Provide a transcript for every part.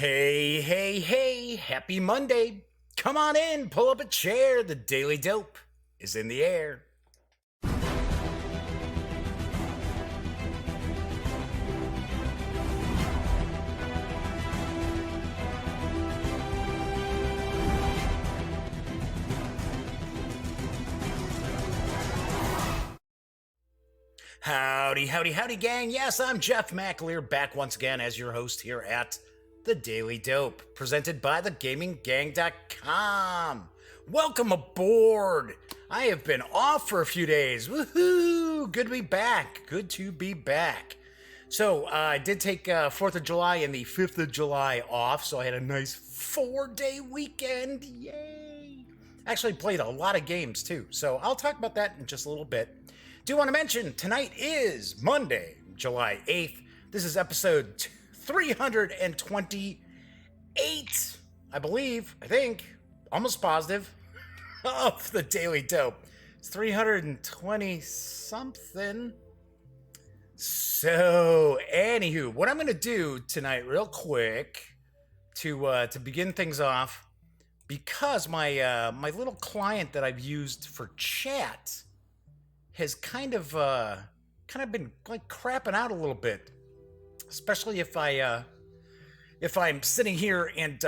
Hey, hey, hey, happy Monday. Come on in, pull up a chair. The Daily Dope is in the air. Howdy, howdy, howdy, gang. Yes, I'm Jeff McAleer, back once again as your host here at The Daily Dope, presented by thegaminggang.com. Welcome aboard. I have been off for a few days. Woohoo! Good to be back. Good to be back. So, I did take 4th of July and the 5th of July off, so I had a nice 4-day weekend. Yay! Actually played a lot of games, too, so I'll talk about that in just a little bit. Do want to mention, tonight is Monday, July 8th. This is episode 328, I think, almost positive, of the Daily Dope. It's 320 something. So, anywho, what I'm going to do tonight real quick to begin things off, because my little client that I've used for chat has kind of been like crapping out a little bit, especially if I'm sitting here and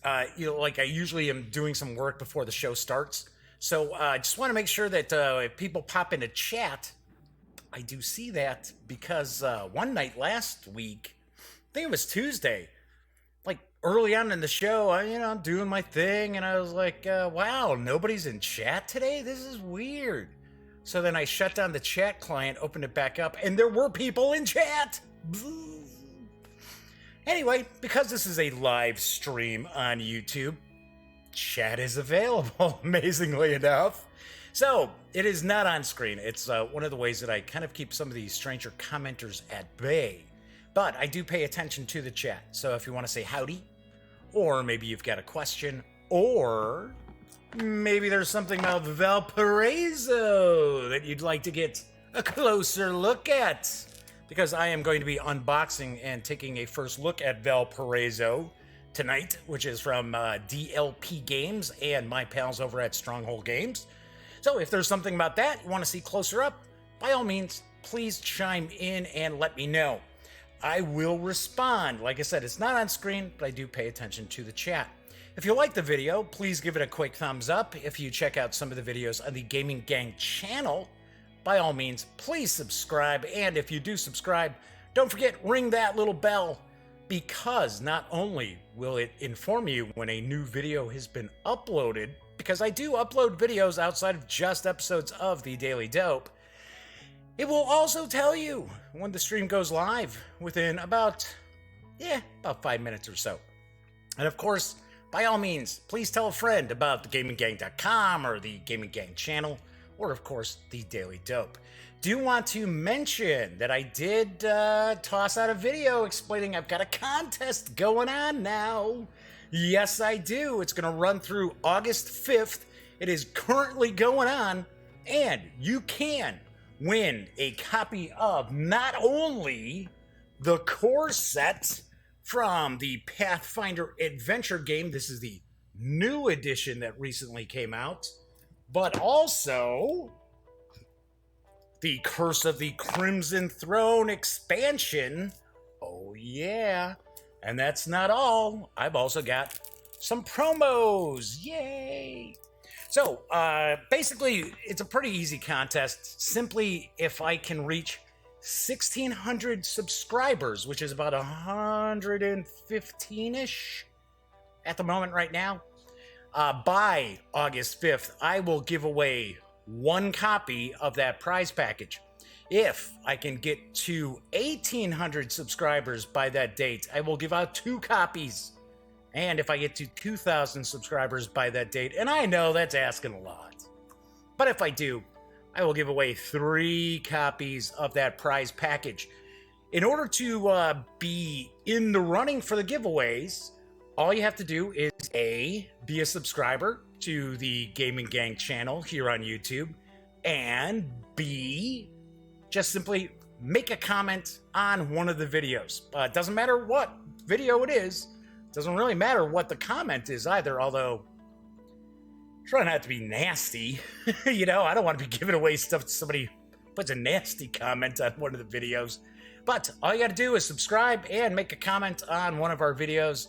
like I usually am doing some work before the show starts. So I just want to make sure that if people pop into chat, I do see that, because one night last week, I think it was Tuesday, like early on in the show, I'm doing my thing, and I was like, wow, nobody's in chat today? This is weird. So then I shut down the chat client, opened it back up, and there were people in chat. Anyway, because this is a live stream on YouTube, chat is available, amazingly enough. So it is not on screen. It's one of the ways that I kind of keep some of these stranger commenters at bay. But I do pay attention to the chat. So if you want to say howdy, or maybe you've got a question, or maybe there's something about Valparaiso that you'd like to get a closer look at, because I am going to be unboxing and taking a first look at Valparaiso tonight, which is from DLP Games and my pals over at Stronghold Games. So if there's something about that you want to see closer up, by all means, please chime in and let me know. I will respond. Like I said, it's not on screen, but I do pay attention to the chat. If you like the video, please give it a quick thumbs up. If you check out some of the videos on the Gaming Gang channel, by all means, please subscribe. And if you do subscribe, don't forget, ring that little bell, because not only will it inform you when a new video has been uploaded, because I do upload videos outside of just episodes of the Daily Dope, it will also tell you when the stream goes live within about 5 minutes or so. And of course, by all means, please tell a friend about thegaminggang.com or the Gaming Gang channel, or of course, the Daily Dope. Do want to mention that I did toss out a video explaining I've got a contest going on now. Yes, I do. It's going to run through August 5th. It is currently going on, and you can win a copy of not only the core set from the Pathfinder adventure game. This is the new edition that recently came out, but also the Curse of the Crimson Throne expansion. Oh yeah. And that's not all. I've also got some promos. Yay! So, basically, it's a pretty easy contest. Simply, if I can reach 1,600 subscribers, which is about 115-ish at the moment right now, by August 5th, I will give away one copy of that prize package. If I can get to 1,800 subscribers by that date, I will give out 2 copies. And if I get to 2,000 subscribers by that date, and I know that's asking a lot, but if I do, I will give away 3 copies of that prize package. In order to be in the running for the giveaways, all you have to do is A, be a subscriber to the Gaming Gang channel here on YouTube, and B, just simply make a comment on one of the videos. Doesn't matter what. video it is. Doesn't really matter what the comment is either, although try not to be nasty. I don't want to be giving away stuff to somebody who puts a nasty comment on one of the videos. But all you got to do is subscribe and make a comment on one of our videos,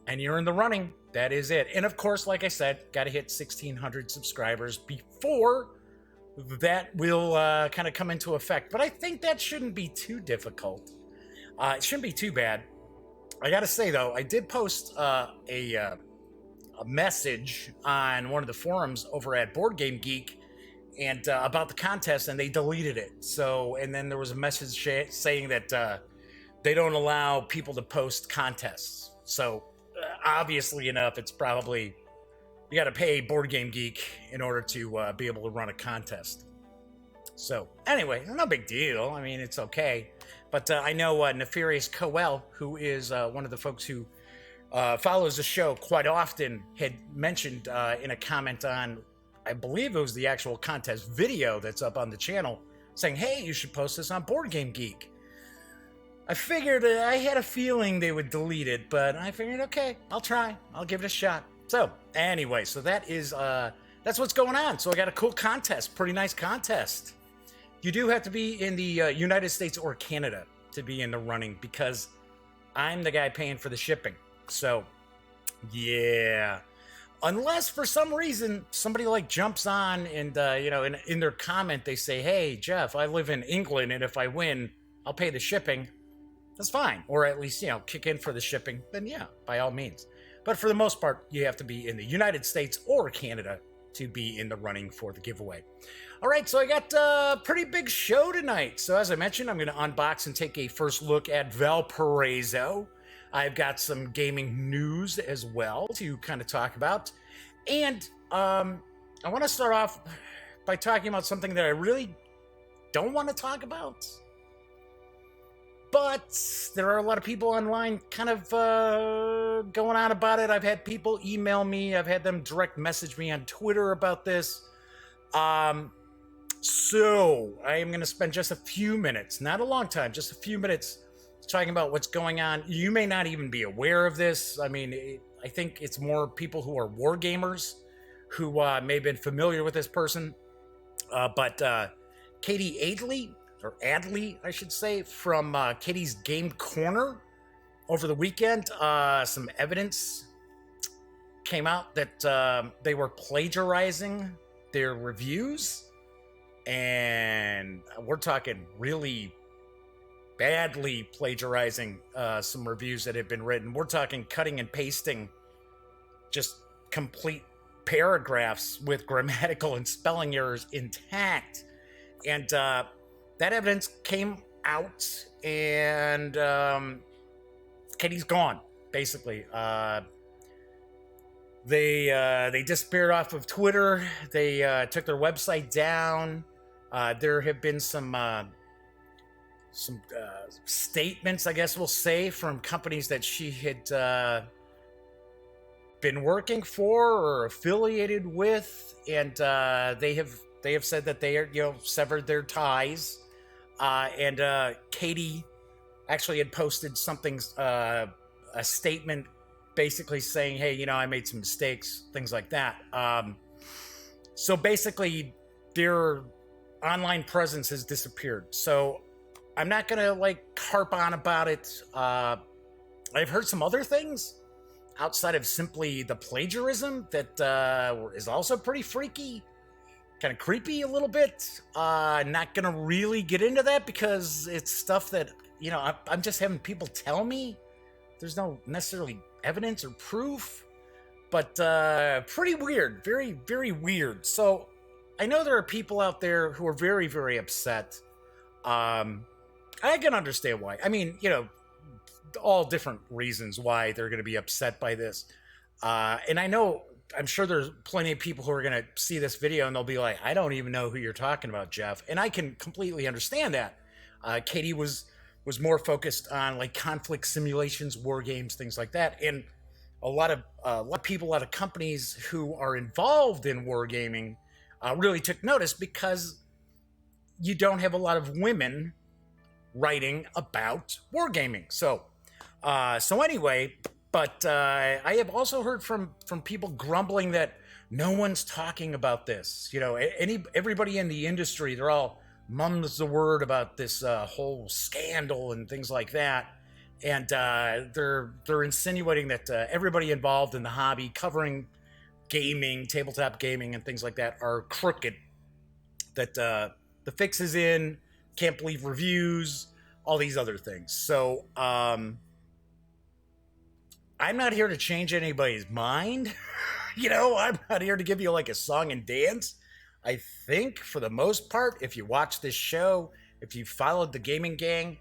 and you're in the running. That is it. And of course, like I said, got to hit 1,600 subscribers before that will kind of come into effect. But I think that shouldn't be too difficult. It shouldn't be too bad. I got to say, though, I did post a message on one of the forums over at Board Game Geek and about the contest, and they deleted it. So, and then there was a message saying that they don't allow people to post contests. So, obviously enough, it's probably you got to pay Board Game Geek in order to be able to run a contest. So, anyway, no big deal. I mean, it's okay. But I know Nefarious Coel, who is one of the folks who follows the show quite often, had mentioned in a comment on, I believe it was the actual contest video that's up on the channel, saying, hey, you should post this on Board Game Geek. I figured, I had a feeling they would delete it, but I figured, okay, I'll try. I'll give it a shot. So, anyway, so that is, that's what's going on. So I got a cool contest, pretty nice contest. You do have to be in the United States or Canada to be in the running, because I'm the guy paying for the shipping. So, yeah. Unless for some reason somebody like jumps on and, in their comment they say, hey, Jeff, I live in England, and if I win, I'll pay the shipping. That's fine. Or at least, kick in for the shipping. Then yeah, by all means. But for the most part, you have to be in the United States or Canada to be in the running for the giveaway. All right, so I got a pretty big show tonight. So as I mentioned, I'm going to unbox and take a first look at Valparaiso. I've got some gaming news as well to kind of talk about. And I want to start off by talking about something that I really don't want to talk about. But there are a lot of people online kind of going on about it. I've had people email me. I've had them direct message me on Twitter about this. So I am going to spend just a few minutes, not a long time, just a few minutes talking about what's going on. You may not even be aware of this. I mean, I think it's more people who are war gamers who may have been familiar with this person. But Katie Adley, or Adley, I should say, from Katie's Game Corner over the weekend, some evidence came out that they were plagiarizing their reviews. And we're talking really badly plagiarizing some reviews that have been written. We're talking cutting and pasting just complete paragraphs with grammatical and spelling errors intact. And that evidence came out, and Katie's gone, basically. They disappeared off of Twitter. They took their website down. There have been some statements, I guess we'll say, from companies that she had been working for or affiliated with, and they have said that they are, severed their ties. And Katie actually had posted something, a statement, basically saying, hey, I made some mistakes, things like that. So basically, their online presence has disappeared. So I'm not gonna harp on about it. I've heard some other things outside of simply the plagiarism that is also pretty freaky, kind of creepy a little bit. Not gonna really get into that because it's stuff that I'm just having people tell me. There's no necessarily evidence or proof, but pretty weird, very, very weird. So I know there are people out there who are very, very upset. I can understand why. I mean, all different reasons why they're going to be upset by this. And I'm sure there's plenty of people who are going to see this video and they'll be like, I don't even know who you're talking about, Jeff. And I can completely understand that. Katie was more focused on conflict simulations, war games, things like that. And a lot of people, a lot of companies who are involved in wargaming really took notice because you don't have a lot of women writing about wargaming. So So anyway, but I have also heard from people grumbling that no one's talking about this. You know, everybody in the industry, they're all mums the word about this whole scandal and things like that, and they're insinuating that everybody involved in the hobby, covering gaming, tabletop gaming, and things like that, are crooked. That the fix is in, can't believe reviews, all these other things. So I'm not here to change anybody's mind. You know, I'm not here to give you like a song and dance. I think for the most part, if you watch this show, if you followed the gaming gang,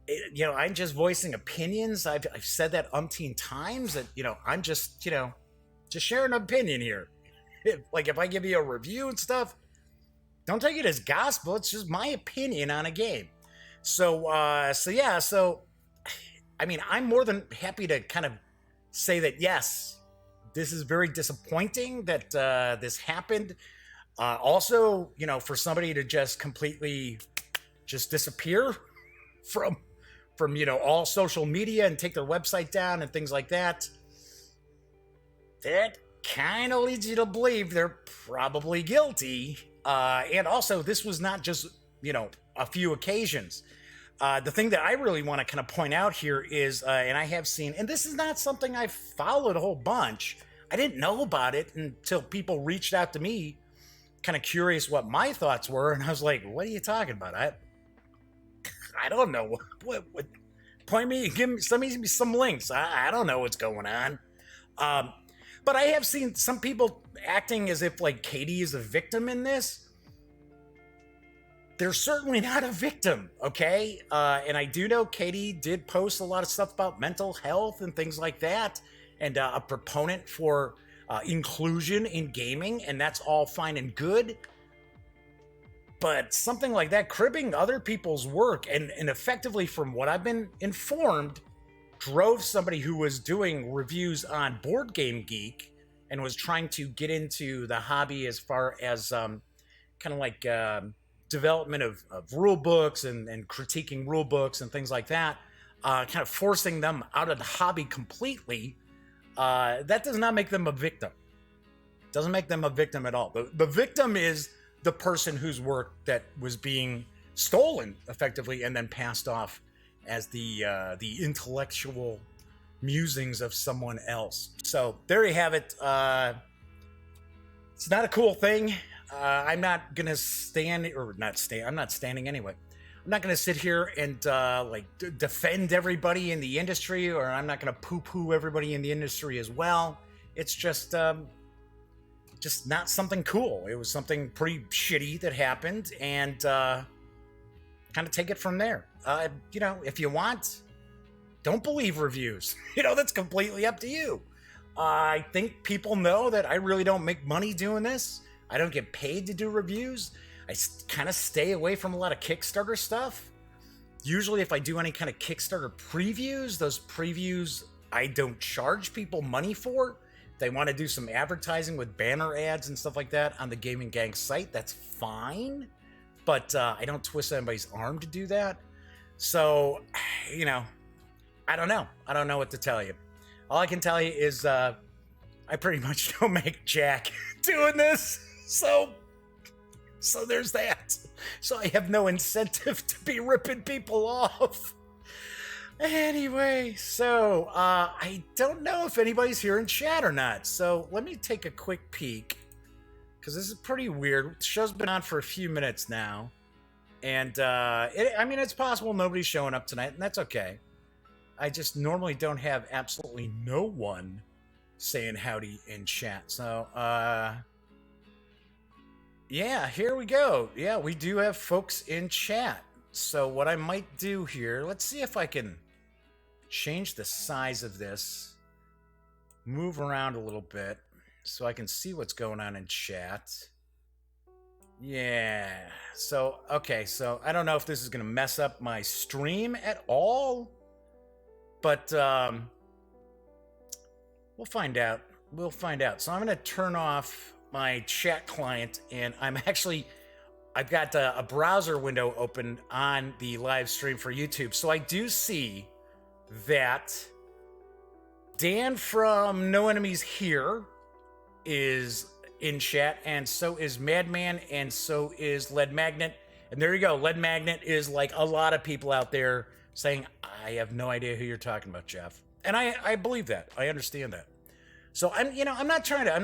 you know, I'm just voicing opinions. I've said that umpteen times that, you know, I'm just, you know, just sharing an opinion here. If I give you a review and stuff, don't take it as gospel. It's just my opinion on a game. So I mean, I'm more than happy to kind of say that, yes, this is very disappointing that this happened. Also, you know, for somebody to just completely just disappear from you know, all social media and take their website down and things like that, that kind of leads you to believe they're probably guilty. And also, this was not just, you know, a few occasions. The thing that I really want to kind of point out here is, and I have seen, and this is not something I've followed a whole bunch. I didn't know about it until people reached out to me, kind of curious what my thoughts were, and I was like, "What are you talking about? I don't know. What point me, send me some links. I don't know what's going on." But I have seen some people acting as if like Katie is a victim in this. They're certainly not a victim, okay? And I do know Katie did post a lot of stuff about mental health and things like that, and a proponent for inclusion in gaming, and that's all fine and good. But something like that, cribbing other people's work, and effectively, from what I've been informed, drove somebody who was doing reviews on Board Game Geek and was trying to get into the hobby as far as kind of like development of rule books and critiquing rule books and things like that, kind of forcing them out of the hobby completely. That does not make them a victim. Doesn't make them a victim at all. The victim is the person whose work that was being stolen effectively and then passed off as the intellectual musings of someone else. So there you have it. It's not a cool thing. I'm not gonna I'm not standing anyway. I'm not gonna sit here and defend everybody in the industry, or I'm not gonna poo-poo everybody in the industry as well. It's just not something cool. It was something pretty shitty that happened, and kind of take it from there. You know, if you want, don't believe reviews. You know, that's completely up to you. I think people know that I really don't make money doing this. I don't get paid to do reviews. I kind of stay away from a lot of Kickstarter stuff. Usually if I do any kind of Kickstarter previews, those previews I don't charge people money for. If they want to do some advertising with banner ads and stuff like that on the Gaming Gang site, that's fine. But I don't twist anybody's arm to do that. So, you know, I don't know. I don't know what to tell you. All I can tell you is I pretty much don't make jack doing this. So there's that. So I have no incentive to be ripping people off. Anyway, so I don't know if anybody's here in chat or not. So let me take a quick peek, because this is pretty weird. The show's been on for a few minutes now. And I mean, it's possible nobody's showing up tonight, and that's okay. I just normally don't have absolutely no one saying howdy in chat. So, yeah, here we go. Yeah, we do have folks in chat. So what I might do here, let's see if I can change the size of this, move around a little bit so I can see what's going on in chat. Yeah, so, okay, so I don't know if this is going to mess up my stream at all, but we'll find out. We'll find out. So I'm going to turn off my chat client, and I've got a browser window open on the live stream for YouTube. So I do see that Dan from No Enemies Here is in chat, and so is Madman, and so is Lead Magnet. And there you go. Lead Magnet is like a lot of people out there saying, I have no idea who you're talking about, Jeff. And I believe that. I understand that. So I'm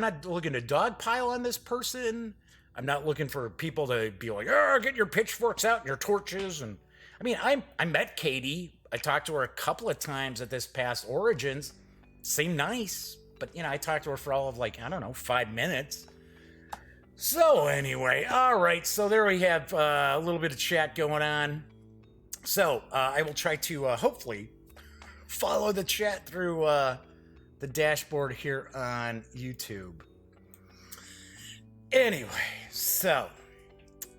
not looking to dogpile on this person. I'm not looking for people to be like, oh, get your pitchforks out and your torches. And I mean, I met Katie. I talked to her a couple of times at this past Origins. Seemed nice, but I talked to her for all of 5 minutes. So anyway, all right. So there we have a little bit of chat going on. So I will try to hopefully follow the chat through the dashboard here on YouTube. Anyway, so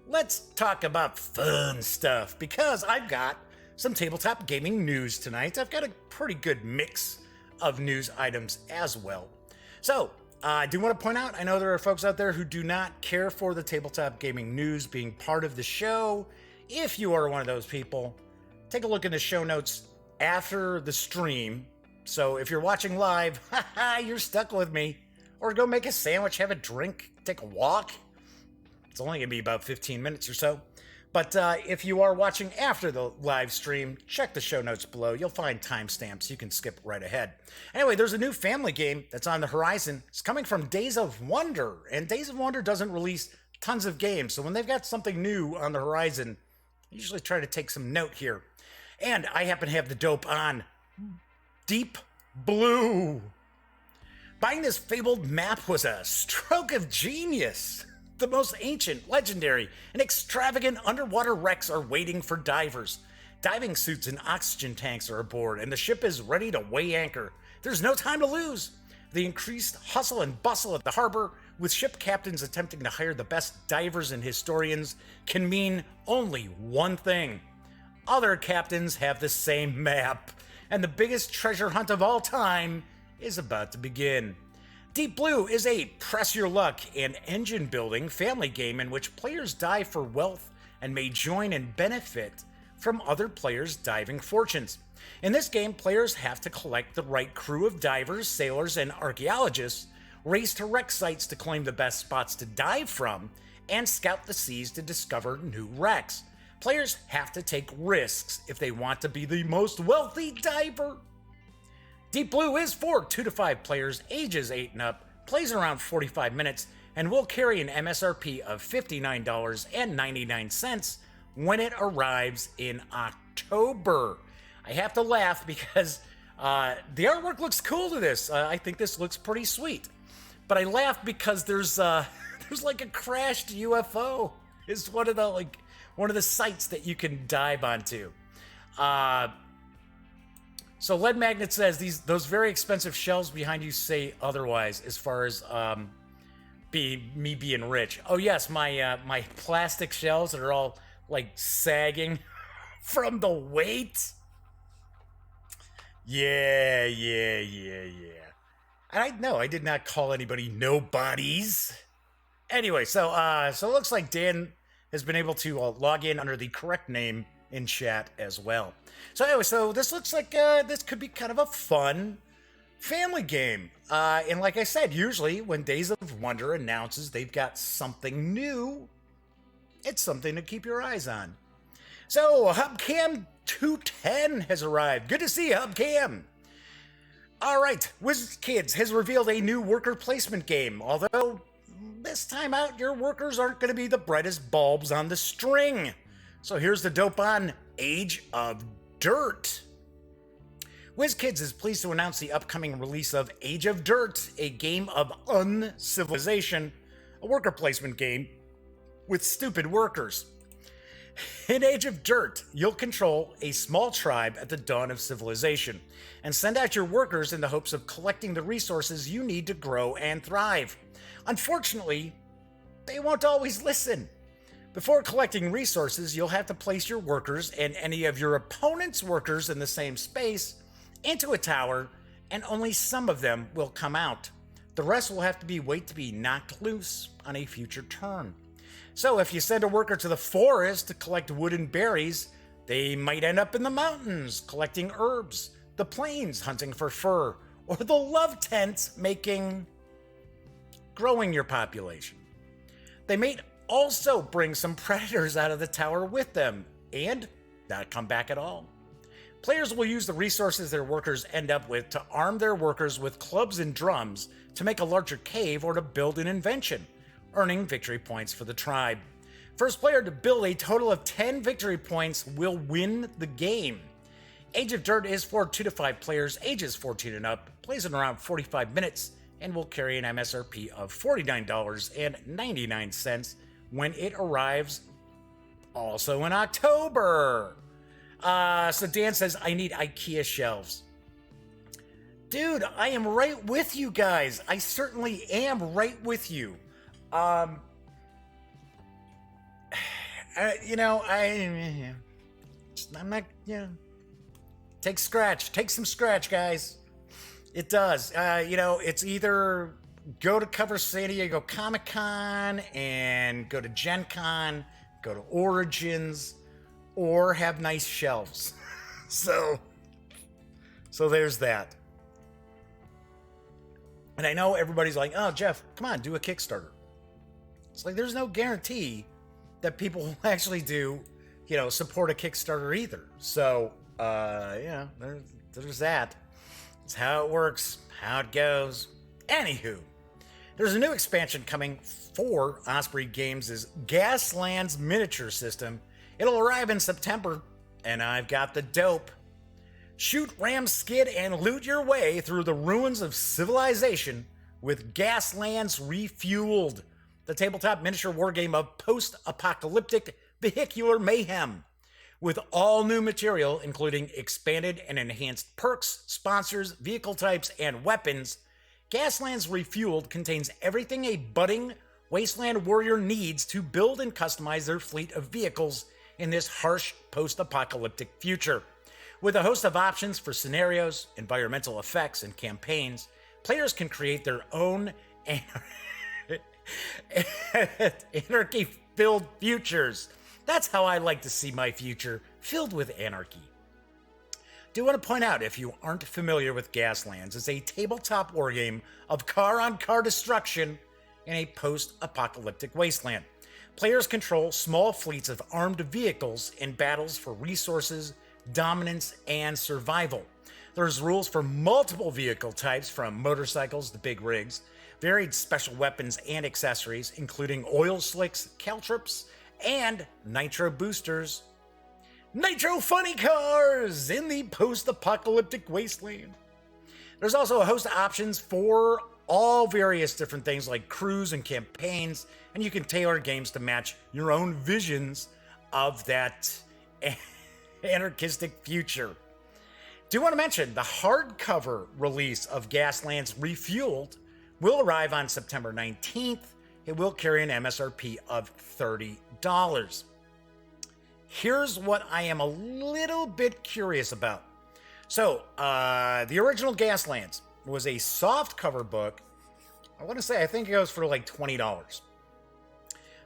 let's talk about fun stuff, because I've got some tabletop gaming news tonight. I've got a pretty good mix of news items as well. So I do want to point out, I know there are folks out there who do not care for the tabletop gaming news being part of the show. If you are one of those people, take a look in the show notes after the stream. So if you're watching live, you're stuck with me. Or go make a sandwich, have a drink, take a walk. It's only going to be about 15 minutes or so. But if you are watching after the live stream, check the show notes below. You'll find timestamps. You can skip right ahead. Anyway, there's a new family game that's on the horizon. It's coming from Days of Wonder. And Days of Wonder doesn't release tons of games. So when they've got something new on the horizon, I usually try to take some note here. And I happen to have the dope on Deep Blue. Buying this fabled map was a stroke of genius. The most ancient, legendary, and extravagant underwater wrecks are waiting for divers. Diving suits and oxygen tanks are aboard, and the ship is ready to weigh anchor. There's no time to lose. The increased hustle and bustle at the harbor, with ship captains attempting to hire the best divers and historians, can mean only one thing. Other captains have the same map, and the biggest treasure hunt of all time is about to begin. Deep Blue is a press your luck and engine building family game in which players dive for wealth and may join and benefit from other players' diving fortunes. In this game, players have to collect the right crew of divers, sailors, and archaeologists, race to wreck sites to claim the best spots to dive from, and scout the seas to discover new wrecks. Players have to take risks if they want to be the most wealthy diver. Deep Blue is for 2 to 5 players, ages 8 and up, plays around 45 minutes, and will carry an MSRP of $59.99 when it arrives in October. I have to laugh because the artwork looks cool to this. I think this looks pretty sweet. But I laugh because there's like a crashed UFO. It's one of the sites that you can dive onto. So Lead Magnet says those very expensive shelves behind you say otherwise as far as me being rich. Oh yes, my plastic shelves that are all like sagging from the weight. Yeah. And I did not call anybody nobodies. Anyway, so it looks like Dan has been able to log in under the correct name in chat as well. So anyway, this looks like this could be kind of a fun family game. And like I said, usually when Days of Wonder announces they've got something new, it's something to keep your eyes on. So Hubcam 210 has arrived. Good to see you, Hubcam. All right, WizKids has revealed a new worker placement game, although this time out, your workers aren't going to be the brightest bulbs on the string. So here's the dope on Age of Dirt. WizKids is pleased to announce the upcoming release of Age of Dirt, a game of uncivilization, a worker placement game with stupid workers. In Age of Dirt, you'll control a small tribe at the dawn of civilization and send out your workers in the hopes of collecting the resources you need to grow and thrive. Unfortunately, they won't always listen. Before collecting resources, you'll have to place your workers and any of your opponent's workers in the same space into a tower, and only some of them will come out. The rest will have to wait to be knocked loose on a future turn. So if you send a worker to the forest to collect wood and berries, they might end up in the mountains collecting herbs. the plains hunting for fur, or the love tents growing your population. They may also bring some predators out of the tower with them and not come back at all. Players will use the resources their workers end up with to arm their workers with clubs and drums to make a larger cave or to build an invention, earning victory points for the tribe. First player to build a total of 10 victory points will win the game. Age of Dirt is for 2 to 5 players, ages 14 and up, plays in around 45 minutes, and will carry an MSRP of $49.99 when it arrives also in October. So Dan says, I need IKEA shelves. Dude, I am right with you guys. I certainly am right with you. I'm not, take some scratch, guys. It does. It's either go to cover San Diego Comic-Con and go to Gen Con, go to Origins, or have nice shelves. So there's that. And I know everybody's like, oh, Jeff, come on, do a Kickstarter. It's like, there's no guarantee that people will actually do, support a Kickstarter either. So, there's that. It's how it works, how it goes. Anywho, there's a new expansion coming for Osprey Games' Gaslands miniature system. It'll arrive in September, and I've got the dope. Shoot, ram, skid, and loot your way through the ruins of civilization with Gaslands Refueled, the tabletop miniature wargame of post-apocalyptic vehicular mayhem. With all new material, including expanded and enhanced perks, sponsors, vehicle types, and weapons, Gaslands Refueled contains everything a budding wasteland warrior needs to build and customize their fleet of vehicles in this harsh post-apocalyptic future. With a host of options for scenarios, environmental effects, and campaigns, players can create their own anarchy-filled futures. That's how I like to see my future, filled with anarchy. Do want to point out, if you aren't familiar with Gaslands, it's a tabletop wargame of car-on-car destruction in a post-apocalyptic wasteland. Players control small fleets of armed vehicles in battles for resources, dominance, and survival. There's rules for multiple vehicle types, from motorcycles to big rigs, varied special weapons and accessories, including oil slicks, caltrops, and nitro boosters. Nitro funny cars in the post-apocalyptic wasteland. There's also a host of options for all various different things like crews and campaigns, and you can tailor games to match your own visions of that anarchistic future. Do want to mention the hardcover release of Gaslands Refueled will arrive on September 19th. It will carry an MSRP of $30. Here's what I am a little bit curious about. So, the original Gaslands was a soft cover book. I want to say, I think it goes for like $20.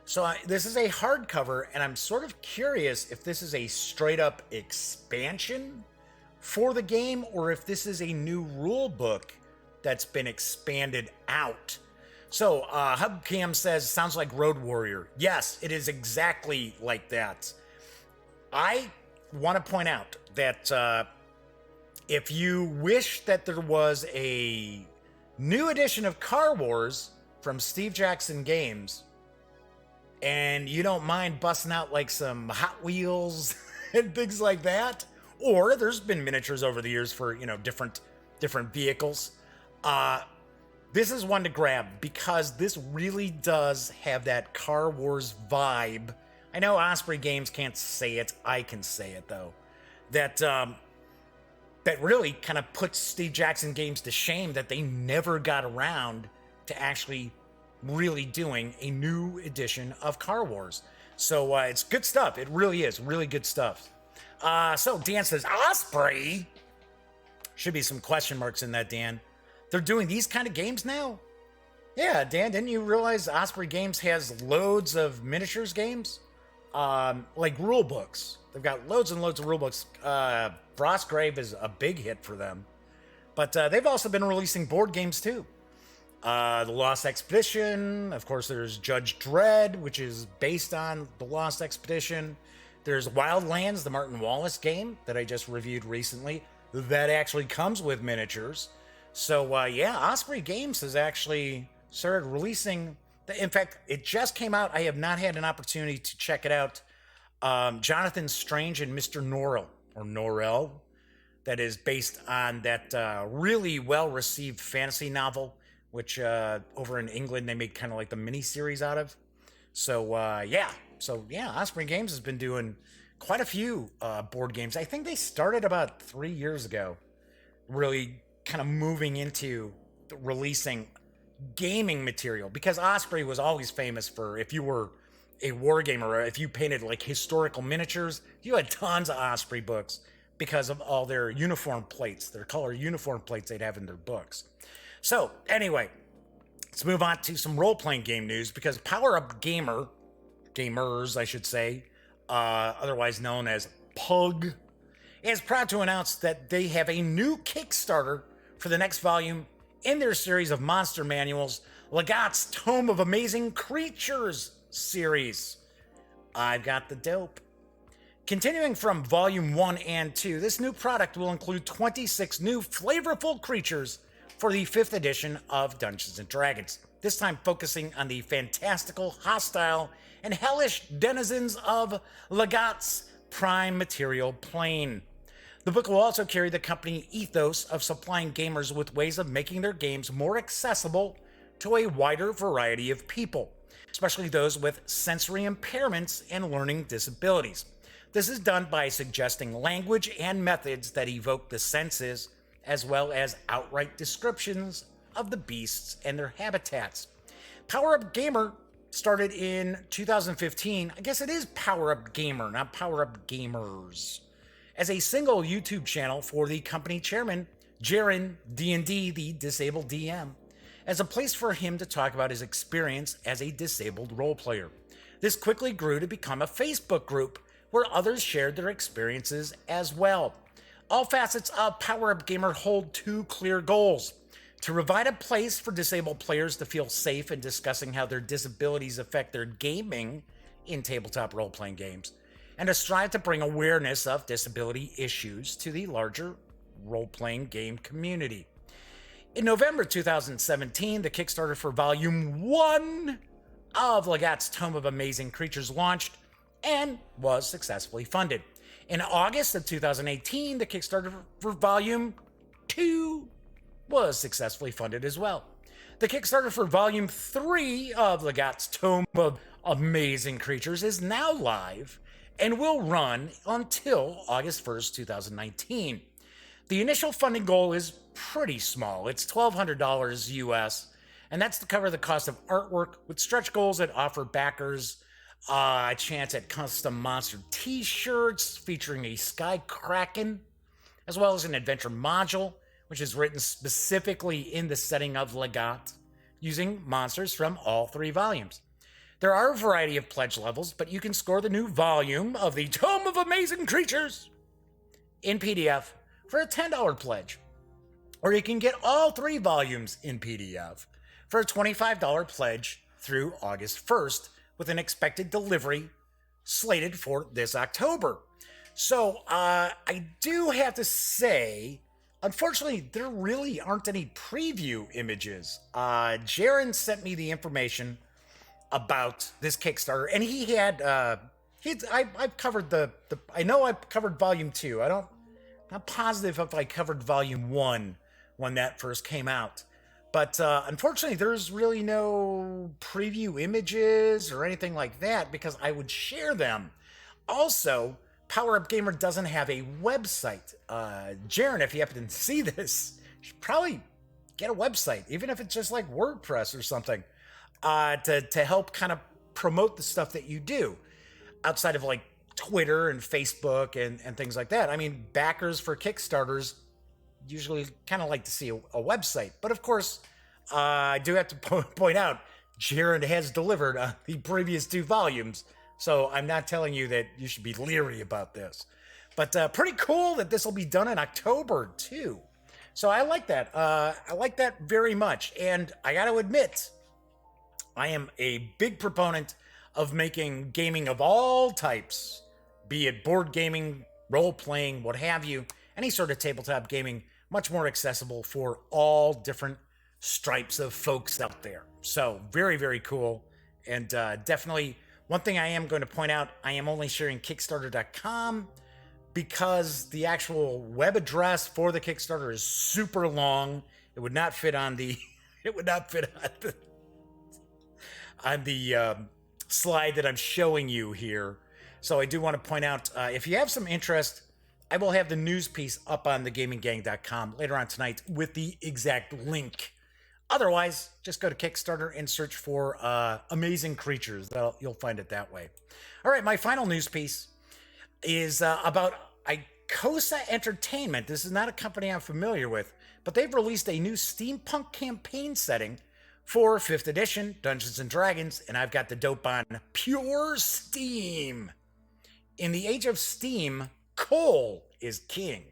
So this is a hardcover, and I'm sort of curious if this is a straight up expansion for the game, or if this is a new rule book that's been expanded out. So, Hubcam says, sounds like Road Warrior. Yes, it is exactly like that. I want to point out that if you wish that there was a new edition of Car Wars from Steve Jackson Games, and you don't mind busting out like some Hot Wheels and things like that, or there's been miniatures over the years for, different vehicles, this is one to grab, because this really does have that Car Wars vibe. I know Osprey Games can't say it. I can say it, though. That really kind of puts Steve Jackson Games to shame that they never got around to actually really doing a new edition of Car Wars. So it's good stuff. It really is. Really good stuff. So Dan says, Osprey? Should be some question marks in that, Dan. They're doing these kind of games now? Yeah, Dan, didn't you realize Osprey Games has loads of miniatures games? like rule books. They've got loads and loads of rule books. Frostgrave is a big hit for them. But they've also been releasing board games too. The Lost Expedition, of course, there's Judge Dredd, which is based on the Lost Expedition. There's Wildlands, the Martin Wallace game that I just reviewed recently. That actually comes with miniatures. So, yeah, Osprey Games has actually started releasing. In fact, it just came out. I have not had an opportunity to check it out. Jonathan Strange and Mr. Norrell, or Norrell, that is based on that really well-received fantasy novel, which over in England they made kind of like the mini-series out of. So, yeah. So, yeah, Osprey Games has been doing quite a few board games. I think they started about 3 years ago, really kind of moving into releasing gaming material, because Osprey was always famous for, if you were a war gamer, or if you painted like historical miniatures, you had tons of Osprey books because of all their uniform plates, their color uniform plates they'd have in their books. So anyway, let's move on to some role-playing game news, because Power Up Gamers, I should say, otherwise known as PUG, is proud to announce that they have a new Kickstarter for the next volume in their series of monster manuals, Legat's Tome of Amazing Creatures series. I've got the dope. Continuing from Volume 1 and 2, this new product will include 26 new flavorful creatures for the 5th edition of Dungeons & Dragons, this time focusing on the fantastical, hostile, and hellish denizens of Legat's prime material plane. The book will also carry the company ethos of supplying gamers with ways of making their games more accessible to a wider variety of people, especially those with sensory impairments and learning disabilities. This is done by suggesting language and methods that evoke the senses, as well as outright descriptions of the beasts and their habitats. Power Up Gamer started in 2015. I guess it is Power Up Gamer, not Power Up Gamers, as a single YouTube channel for the company chairman, Jaren D&D, the disabled DM, as a place for him to talk about his experience as a disabled role player. This quickly grew to become a Facebook group where others shared their experiences as well. All facets of Power Up Gamer hold two clear goals: to provide a place for disabled players to feel safe in discussing how their disabilities affect their gaming in tabletop role-playing games, and to strive to bring awareness of disability issues to the larger role-playing game community. In November 2017, the Kickstarter for Volume 1 of Legat's Tome of Amazing Creatures launched and was successfully funded. In August of 2018, the Kickstarter for Volume 2 was successfully funded as well. The Kickstarter for Volume 3 of Legat's Tome of Amazing Creatures is now live and will run until August 1st, 2019. The initial funding goal is pretty small. It's $1,200 US, and that's to cover the cost of artwork, with stretch goals that offer backers a chance at custom monster t-shirts featuring a Sky Kraken, as well as an adventure module, which is written specifically in the setting of Legat, using monsters from all 3 volumes. There are a variety of pledge levels, but you can score the new volume of the Tome of Amazing Creatures in PDF for a $10 pledge. Or you can get all 3 volumes in PDF for a $25 pledge through August 1st, with an expected delivery slated for this October. So I do have to say, unfortunately, there really aren't any preview images. Jaren sent me the information about this Kickstarter, and he had I've covered I know I've covered Volume 2. I'm not positive if I covered Volume 1 when that first came out. But unfortunately, there's really no preview images or anything like that, because I would share them. Also, Power Up Gamer doesn't have a website. Jaren, if you happen to see this, you should probably get a website, even if it's just like WordPress or something, to help kind of promote the stuff that you do outside of like Twitter and Facebook and things like that. I mean, backers for Kickstarters usually kind of like to see a website. But of course, I do have to point out, Jaren has delivered the previous 2 volumes. So I'm not telling you that you should be leery about this. But pretty cool that this will be done in October, too. So I like that. I like that very much. And I got to admit, I am a big proponent of making gaming of all types, be it board gaming, role playing, what have you, any sort of tabletop gaming, much more accessible for all different stripes of folks out there. So very, very cool. And definitely one thing I am going to point out, I am only sharing Kickstarter.com because the actual web address for the Kickstarter is super long. It would not fit on the it would not fit on the slide that I'm showing you here. So I do want to point out, if you have some interest, I will have the news piece up on thegaminggang.com later on tonight with the exact link. Otherwise, just go to Kickstarter and search for Amazing Creatures. You'll find it that way. All right, my final news piece is about ICOSA Entertainment. This is not a company I'm familiar with, but they've released a new steampunk campaign setting for 5th edition Dungeons & Dragons, and I've got the dope on Pure Steam. In the age of Steam, coal is king.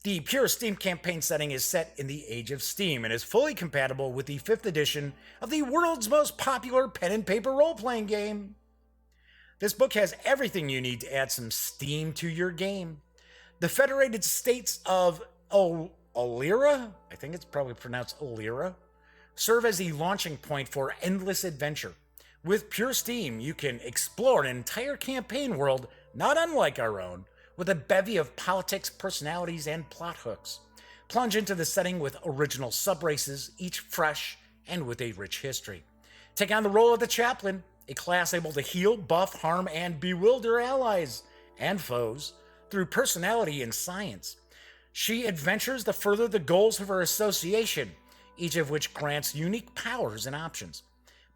The Pure Steam campaign setting is set in the age of Steam and is fully compatible with the 5th edition of the world's most popular pen and paper role-playing game. This book has everything you need to add some steam to your game. The Federated States of Illyria, I think it's probably pronounced Illyria, serve as the launching point for endless adventure. With Pure Steam, you can explore an entire campaign world not unlike our own, with a bevy of politics, personalities, and plot hooks. Plunge into the setting with original subraces, each fresh and with a rich history. Take on the role of the Chaplain, a class able to heal, buff, harm, and bewilder allies and foes through personality and science. She adventures to further the goals of her association, each of which grants unique powers and options.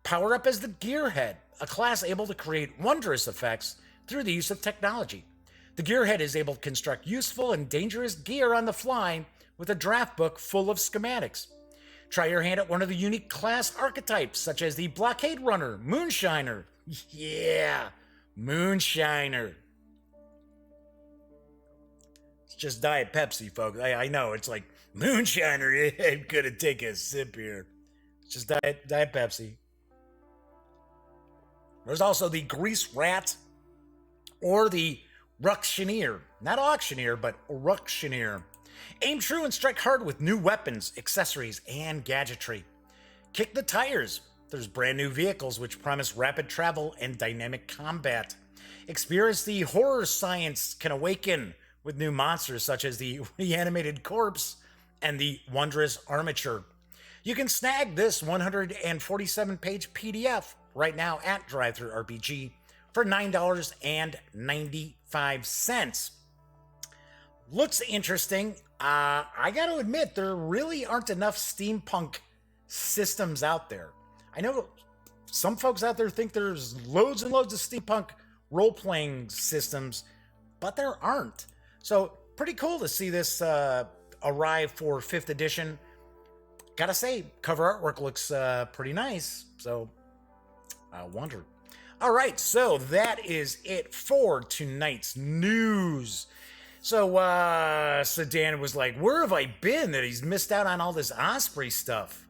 Power up as the Gearhead, a class able to create wondrous effects through the use of technology. The Gearhead is able to construct useful and dangerous gear on the fly with a draft book full of schematics. Try your hand at one of the unique class archetypes, such as the Blockade Runner, Moonshiner. Yeah, Moonshiner. It's just Diet Pepsi, folks. I know, it's like, Moonshiner, I'm gonna take a sip here. It's just Diet Pepsi. There's also the Grease Rat, or the Ructioneer. Not Auctioneer, but Ructioneer. Aim true and strike hard with new weapons, accessories, and gadgetry. Kick the tires. There's brand new vehicles which promise rapid travel and dynamic combat. Experience the horror science can awaken with new monsters such as the reanimated corpse and the wondrous armature. You can snag this 147-page PDF right now at DriveThruRPG for $9.95. Looks interesting. I got to admit, there really aren't enough steampunk systems out there. I know some folks out there think there's loads and loads of steampunk role-playing systems, but there aren't. So pretty cool to see this arrive for 5th edition. Gotta say, cover artwork looks pretty nice, so I wonder. All right, so that is it for tonight's news. So Dan was like, where have I been that he's missed out on all this Osprey stuff?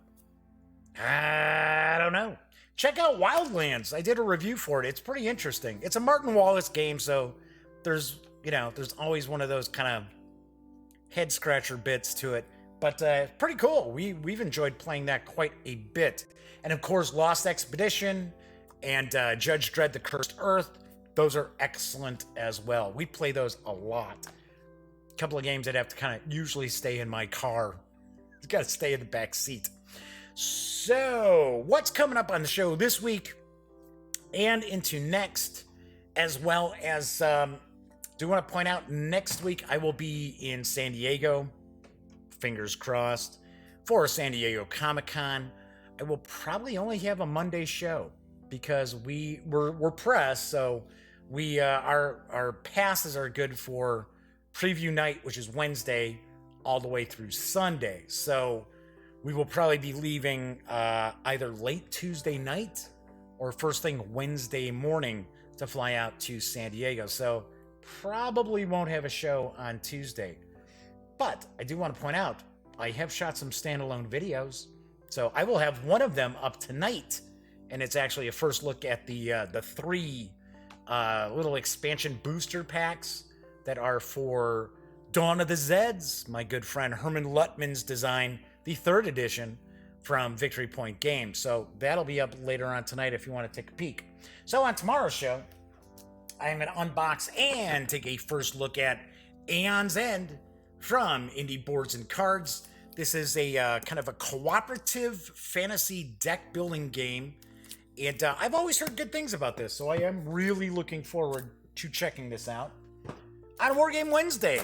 I don't know. Check out Wildlands. I did a review for it. It's pretty interesting. It's a Martin Wallace game, so there's always one of those kind of head scratcher bits to it. But pretty cool. We've enjoyed playing that quite a bit. And of course, Lost Expedition and Judge Dredd: The Cursed Earth, those are excellent as well. We play those a lot. A couple of games I'd have to kind of usually stay in my car. It's got to stay in the back seat. So, what's coming up on the show this week and into next, as well as, do want to point out, next week I will be in San Diego, fingers crossed, for San Diego Comic-Con. I will probably only have a Monday show because we're pressed, so we our passes are good for preview night, which is Wednesday, all the way through Sunday. So we will probably be leaving either late Tuesday night or first thing Wednesday morning to fly out to San Diego. So probably won't have a show on Tuesday. But I do want to point out, I have shot some standalone videos. So I will have one of them up tonight. And it's actually a first look at the 3 little expansion booster packs that are for Dawn of the Zeds, my good friend Herman Luttman's design, the 3rd edition from Victory Point Games. So that'll be up later on tonight if you want to take a peek. So on tomorrow's show, I'm going to unbox and take a first look at Aeon's End from Indie Boards and Cards. This is a kind of a cooperative fantasy deck building game. And I've always heard good things about this, so I am really looking forward to checking this out. On Wargame Wednesday,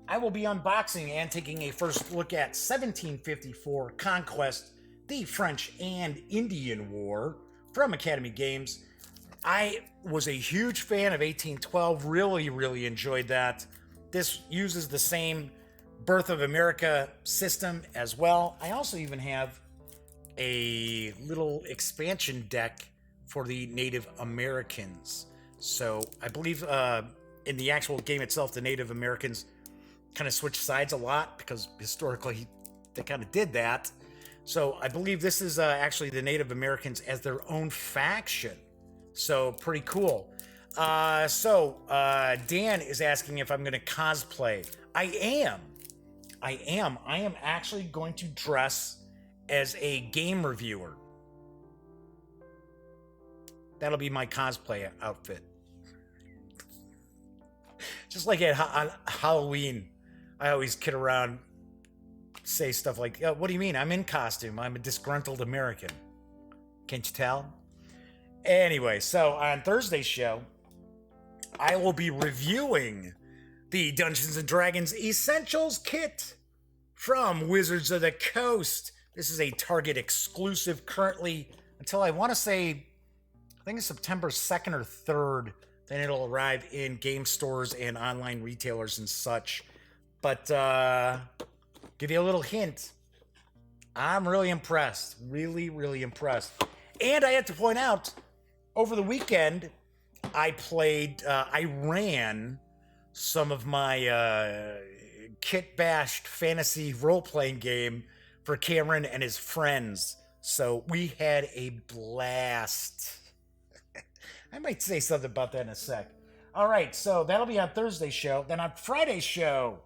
I will be unboxing and taking a first look at 1754 Conquest, the French and Indian War from Academy Games. I was a huge fan of 1812, really enjoyed that. This uses the same Birth of America system as well. I also even have a little expansion deck for the Native Americans. So I believe in the actual game itself, the Native Americans kind of switch sides a lot because historically they kind of did that. So I believe this is actually the Native Americans as their own faction. So pretty cool. Dan is asking if I'm going to cosplay. I am actually going to dress as a game reviewer. That'll be my cosplay outfit. Just like on Halloween, I always kid around, say stuff like, oh, what do you mean? I'm in costume. I'm a disgruntled American. Can't you tell? Anyway, so on Thursday's show, I will be reviewing the Dungeons & Dragons Essentials Kit from Wizards of the Coast. This is a Target exclusive currently until I want to say, I think it's September 2nd or 3rd. Then it'll arrive in game stores and online retailers and such. But give you a little hint. I'm really impressed. Really impressed. And I have to point out, over the weekend, I ran some of my kit bashed fantasy role-playing game for Cameron and his friends. So we had a blast. I might say something about that in a sec. All right, so that'll be on Thursday's show. Then on Friday's show,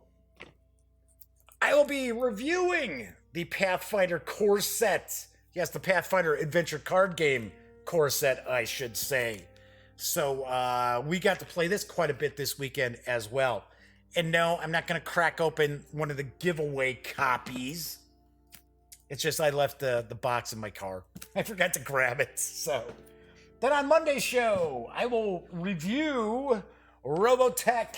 I will be reviewing the Pathfinder core set. Yes, the Pathfinder adventure card game core set, I should say. So we got to play this quite a bit this weekend as well. And no, I'm not going to crack open one of the giveaway copies. It's just I left the box in my car. I forgot to grab it. So then on Monday's show, I will review Robotech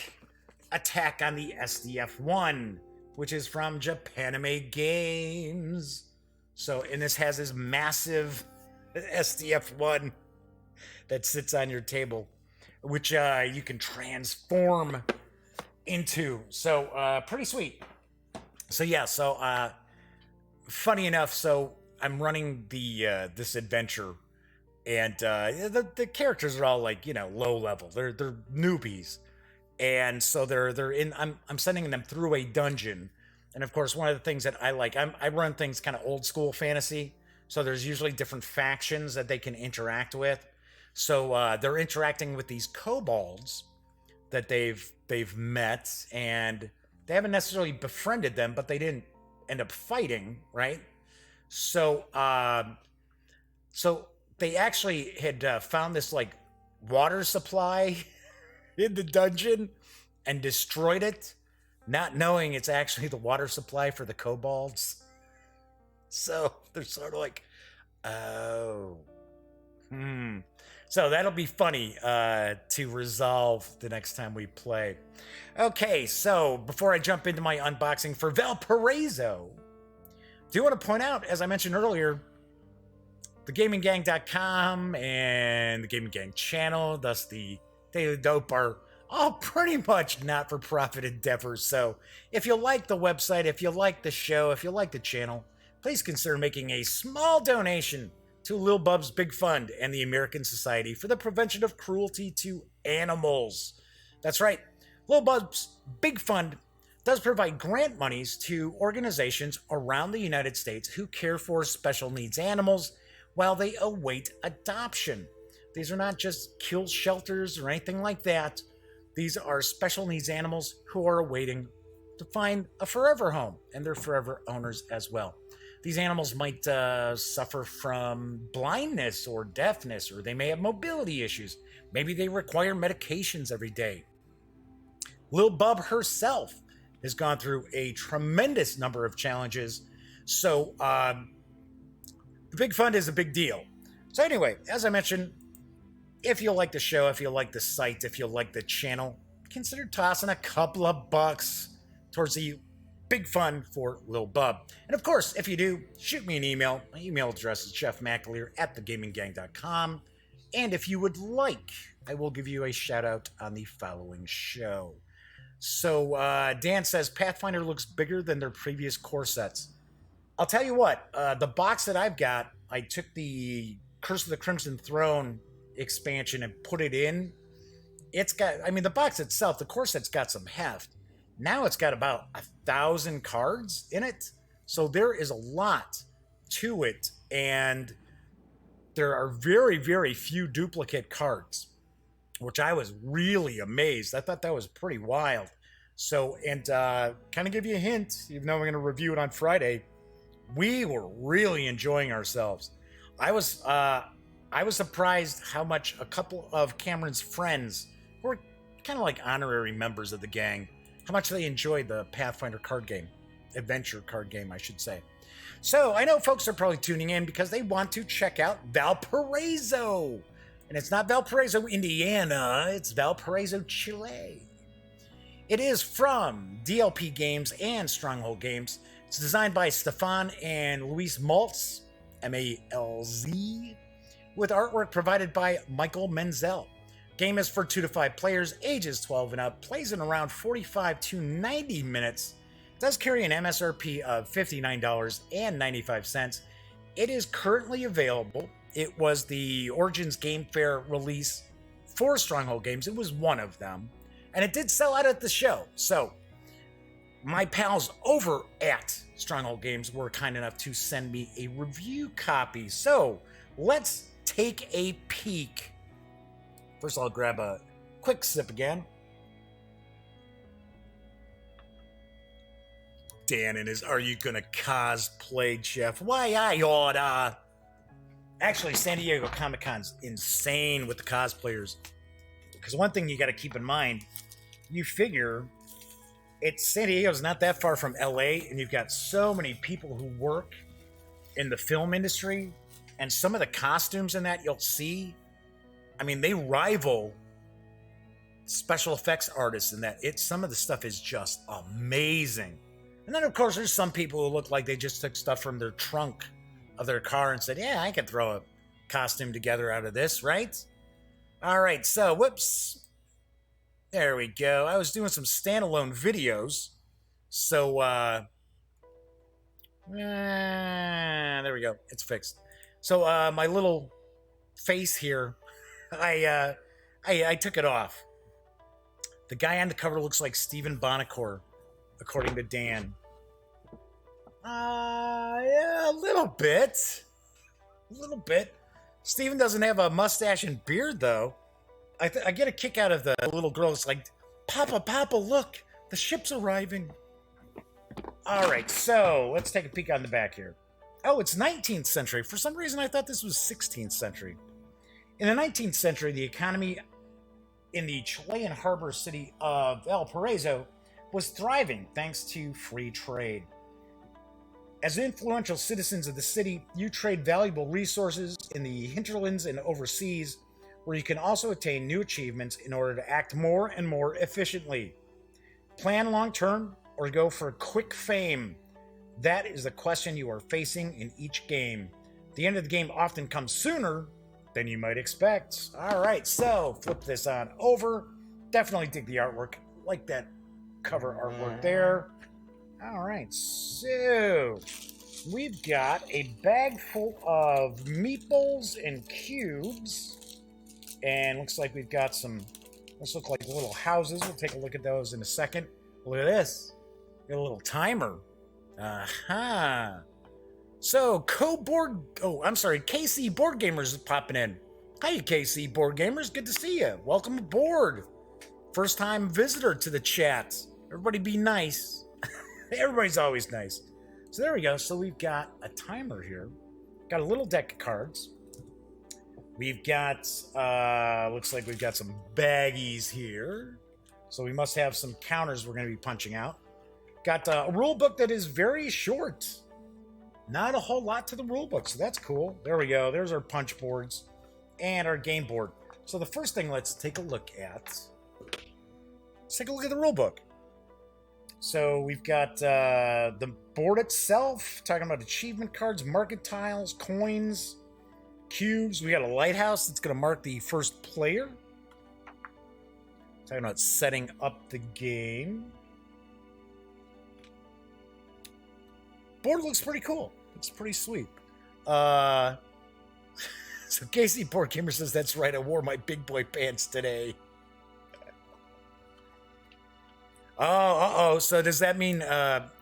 Attack on the SDF-1, which is from Japanime Games. So, and this has this massive SDF-1 that sits on your table, which you can transform into. So, pretty sweet. So, yeah, so funny enough, so I'm running the this adventure, and the characters are all like, you know, low level. They're newbies. And so they're in. I'm sending them through a dungeon, and of course, one of the things that I like, I run things kind of old school fantasy. So there's usually different factions that they can interact with. So they're interacting with these kobolds that they've met, and they haven't necessarily befriended them, but they didn't end up fighting, right? So so they actually had found this like water supply in the dungeon and destroyed it, not knowing it's actually the water supply for the kobolds. So they're sort of like, oh, So that'll be funny to resolve the next time we play. Okay, so before I jump into my unboxing for Valparaiso, do want to point out, as I mentioned earlier, thegaminggang.com and the Gaming Gang channel, thus the Daily Dope, are all pretty much not-for-profit endeavors. So if you like the website, if you like the show, if you like the channel, please consider making a small donation to Lil Bub's Big Fund and the American Society for the Prevention of Cruelty to Animals. That's right, Lil Bub's Big Fund does provide grant monies to organizations around the United States who care for special needs animals while they await adoption. These are not just kill shelters or anything like that. These are special needs animals who are awaiting to find a forever home, and they're forever owners as well. These animals might suffer from blindness or deafness, or they may have mobility issues. Maybe they require medications every day. Lil Bub herself has gone through a tremendous number of challenges. So the Big Fund is a big deal. So anyway, as I mentioned, if you like the show, if you like the site, if you like the channel, consider tossing a couple of bucks towards the Big Fund for Lil Bub. And of course, if you do, shoot me an email. My email address is jeffmcaleer@thegaminggang.com. And if you would like, I will give you a shout out on the following show. So Dan says Pathfinder looks bigger than their previous core sets. I'll tell you what, the box that I've got, I took the Curse of the Crimson Throne expansion and put it in. It's got, I mean, the box itself, the core set's got some heft. Now it's got about 1,000 cards in it. So there is a lot to it. And there are very, very few duplicate cards, which I was really amazed. I thought that was pretty wild. So, and kind of give you a hint, even though we're going to review it on Friday, we were really enjoying ourselves. I was surprised how much a couple of Cameron's friends, who were kind of like honorary members of the gang, how much they enjoyed the Pathfinder card game, adventure card game, I should say. So I know folks are probably tuning in because they want to check out Valparaiso. And it's not Valparaiso, Indiana, it's Valparaiso, Chile. It is from DLP Games and Stronghold Games. It's designed by Stefan and Luis Maltz, M-A-L-Z, with artwork provided by Michael Menzel. Game is for 2 to 5 players, ages 12 and up, plays in around 45 to 90 minutes. It does carry an MSRP of $59.95. It is currently available. It was the Origins Game Fair release for Stronghold Games. It was one of them. And it did sell out at the show. So my pals over at Stronghold Games were kind enough to send me a review copy. So let's take a peek. First, I'll grab a quick sip again. Dan and his, are you gonna cosplay, Jeff? Why, I oughta. Actually, San Diego Comic-Con's insane with the cosplayers. Because one thing you gotta keep in mind, you figure San Diego's not that far from LA, and you've got so many people who work in the film industry, and some of the costumes in that you'll see, I mean, they rival special effects artists in that. Some of the stuff is just amazing. And then, of course, there's some people who look like they just took stuff from their trunk of their car and said, yeah, I could throw a costume together out of this, right? All right, so, whoops. There we go. I was doing some standalone videos. So, there we go. It's fixed. So, my little face here, I took it off. The guy on the cover looks like Stephen Bonacore, according to Dan. Yeah, a little bit. A little bit. Stephen doesn't have a mustache and beard, though. I get a kick out of the little girl. It's like, Papa, Papa, look, the ship's arriving. All right, so let's take a peek on the back here. Oh, it's 19th century. For some reason, I thought this was 16th century. In the 19th century, the economy in the Chilean harbor city of Valparaiso was thriving thanks to free trade. As influential citizens of the city, you trade valuable resources in the hinterlands and overseas, where you can also attain new achievements in order to act more and more efficiently. Plan long-term or go for quick fame? That is the question you are facing in each game. The end of the game often comes sooner than you might expect. All right, so flip this on over. Definitely dig the artwork. Like that cover artwork there. All right, so we've got a bag full of meatballs and cubes. And looks like we've got some, those look like little houses. We'll take a look at those in a second. Look at this. Got a little timer. Aha. So, KC Board Gamers is popping in. Hi, KC Board Gamers. Good to see you. Welcome aboard. First time visitor to the chat. Everybody be nice. Everybody's always nice. So there we go. So we've got a timer here. Got a little deck of cards. We've got, looks like we've got some baggies here. So we must have some counters we're going to be punching out. Got a rule book that is very short. Not a whole lot to the rule book, so that's cool. There we go. There's our punch boards and our game board. So the first thing let's take a look at. Let's take a look at the rule book. So we've got the board itself, talking about achievement cards, market tiles, coins, cubes. We got a lighthouse that's going to mark the first player. Talking about setting up the game. Board looks pretty cool. Looks pretty sweet. So KC Board Gamer says, that's right, I wore my big boy pants today. Oh, so does that mean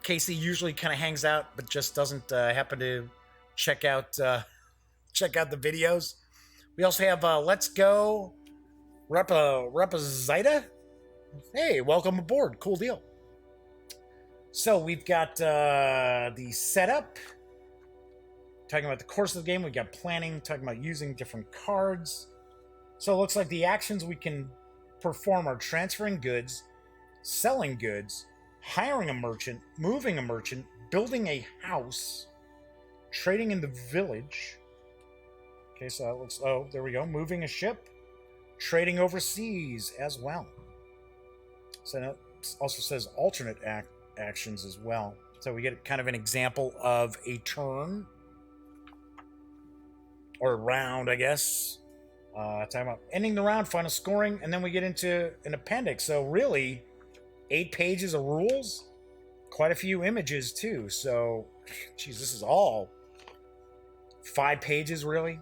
Casey usually kind of hangs out, but just doesn't happen to check out the videos? We also have Let's Go Repazita. Hey, welcome aboard. Cool deal. So we've got the setup, talking about the course of the game. We've got planning, talking about using different cards. So it looks like the actions we can perform are transferring goods, selling goods, hiring a merchant, moving a merchant, building a house, trading in the village. Okay, so that looks, oh, there we go. Moving a ship, trading overseas as well. So it also says alternate actions as well. So we get kind of an example of a turn or a round, I guess. Talking about ending the round, final scoring, and then we get into an appendix. So really, 8 pages of rules, quite a few images too. So, geez, this is all 5 pages, really.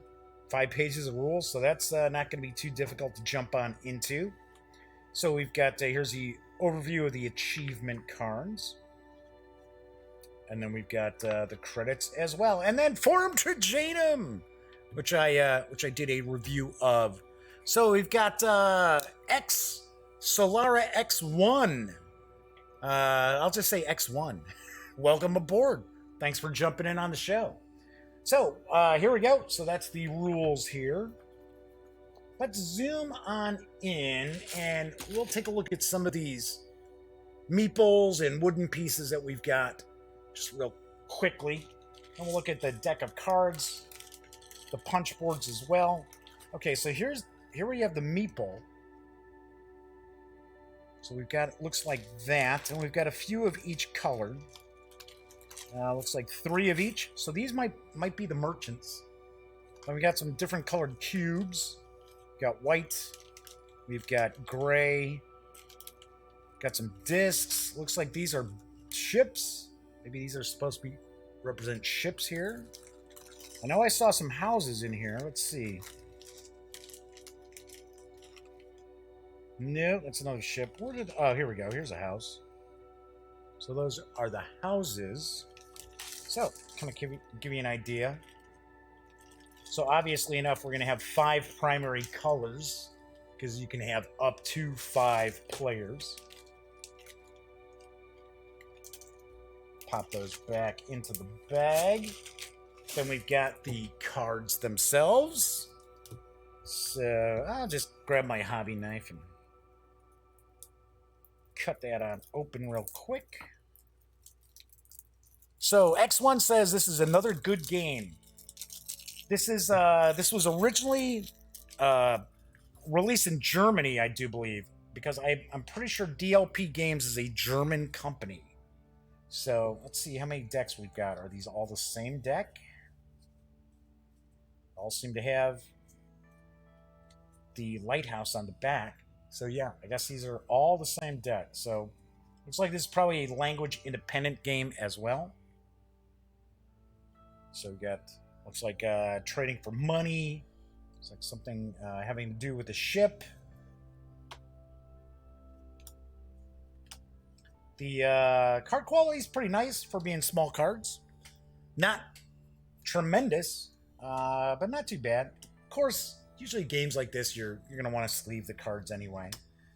5 pages of rules. So that's not going to be too difficult to jump on into. So we've got, here's the overview of the achievement cards. And then we've got the credits as well. And then Forum Trajanum, which I did a review of. So we've got Solara X1. I'll just say X1. Welcome aboard. Thanks for jumping in on the show. So here we go. So that's the rules here. Let's zoom on in and we'll take a look at some of these meeples and wooden pieces that we've got just real quickly. And we'll look at the deck of cards, the punch boards as well. Okay, so here we have the meeple. So we've got, it looks like that, and we've got a few of each color. Looks like 3 of each. So these might be the merchants. Then we got some different colored cubes. We've got white. We've got gray. Got some discs. Looks like these are ships. Maybe these are supposed to represent ships here. I know I saw some houses in here. Let's see. No, that's another ship. Oh, here we go. Here's a house. So those are the houses. So, kind of give you an idea. So obviously enough, we're going to have 5 primary colors because you can have up to 5 players. Pop those back into the bag. Then we've got the cards themselves. So I'll just grab my hobby knife and cut that on open real quick. So X1 says this is another good game. This was originally released in Germany, I do believe, because I'm pretty sure DLP Games is a German company. So let's see how many decks we've got. Are these all the same deck? All seem to have the lighthouse on the back. So yeah, I guess these are all the same deck. So looks like this is probably a language independent game as well. So we got, looks like trading for money. It's like something having to do with the ship. The card quality is pretty nice for being small cards. Not tremendous, but not too bad. Of course, usually games like this, you're going to want to sleeve the cards anyway.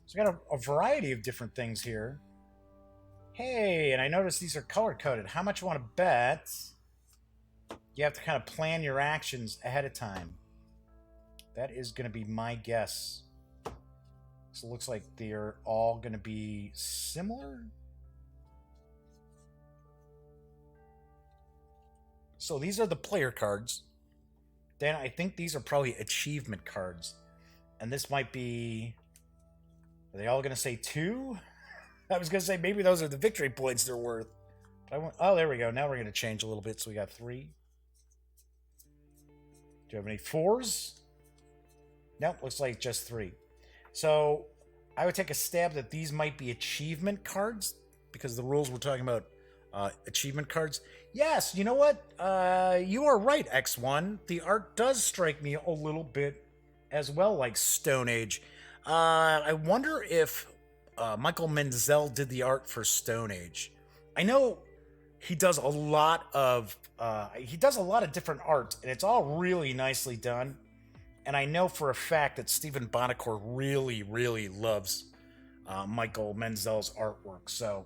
So we got a variety of different things here. Hey, and I noticed these are color-coded. How much you want to bet? You have to kind of plan your actions ahead of time. That is going to be my guess. So it looks like they're all going to be similar. So these are the player cards. Then I think these are probably achievement cards. And this might be... Are they all going to say 2? I was going to say maybe those are the victory points they're worth. But oh, there we go. Now we're going to change a little bit. So we got 3. Do you have any 4s? Nope, looks like just 3. So I would take a stab that these might be achievement cards because the rules we're talking about achievement cards. Yes, you know what? You are right, X1. The art does strike me a little bit as well like Stone Age. I wonder if Michael Menzel did the art for Stone Age. I know he does a lot of different art, and it's all really nicely done. And I know for a fact that Stephen Bonacore really, really loves Michael Menzel's artwork. So,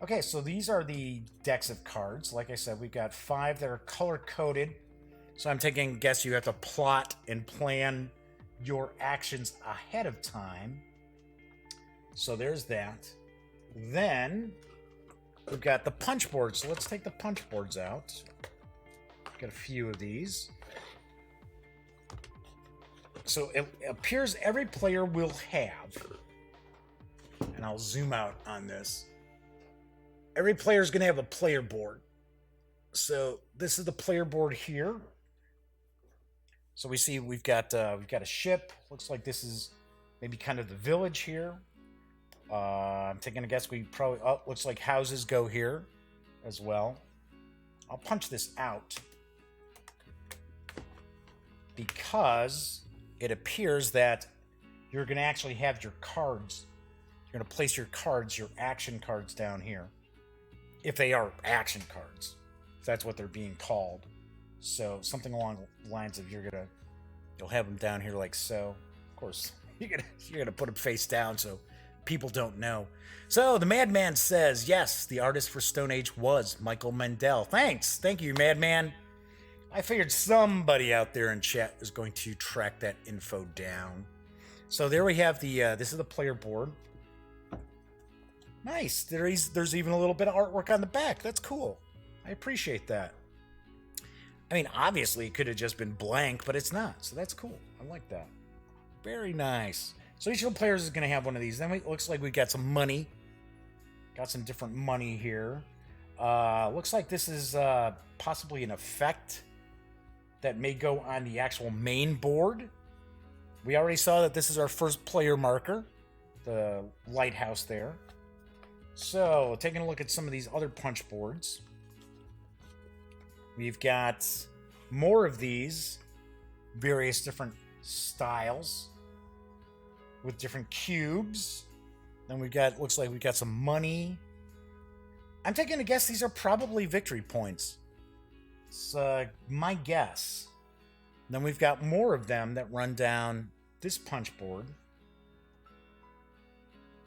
okay, so these are the decks of cards. Like I said, we've got 5 that are color-coded. So I'm taking a guess you have to plot and plan your actions ahead of time. So there's that. Then we've got the punch boards. So let's take the punch boards out. Got a few of these. So it appears every player will have, and I'll zoom out on this. Every player is going to have a player board. So this is the player board here. So we see we've got a ship. Looks like this is maybe kind of the village here. I'm taking a guess. We probably looks like houses go here as well. I'll punch this out because it appears that you're going to actually have your cards. You're going to place your cards, your action cards down here. If they are action cards. If that's what they're being called. So something along the lines of you'll have them down here like so. Of course, you're gonna put them face down so people don't know. So the Madman says, yes, the artist for Stone Age was Michael Mendel. Thank you, Madman. I figured somebody out there in chat was going to track that info down. So there we have the, this is the player board. Nice. There's even a little bit of artwork on the back. That's cool. I appreciate that. I mean, obviously it could have just been blank, but it's not. So that's cool. I like that. Very nice. So each of the players is going to have one of these. Then it looks like we got some money. Got some different money here. Looks like this is possibly an effect that may go on the actual main board. We already saw that this is our first player marker, the lighthouse there. So, taking a look at some of these other punch boards. We've got more of these, various different styles with different cubes. Then we've got, looks like we've got some money. I'm taking a guess these are probably victory points. It's my guess. Then we've got more of them that run down this punch board.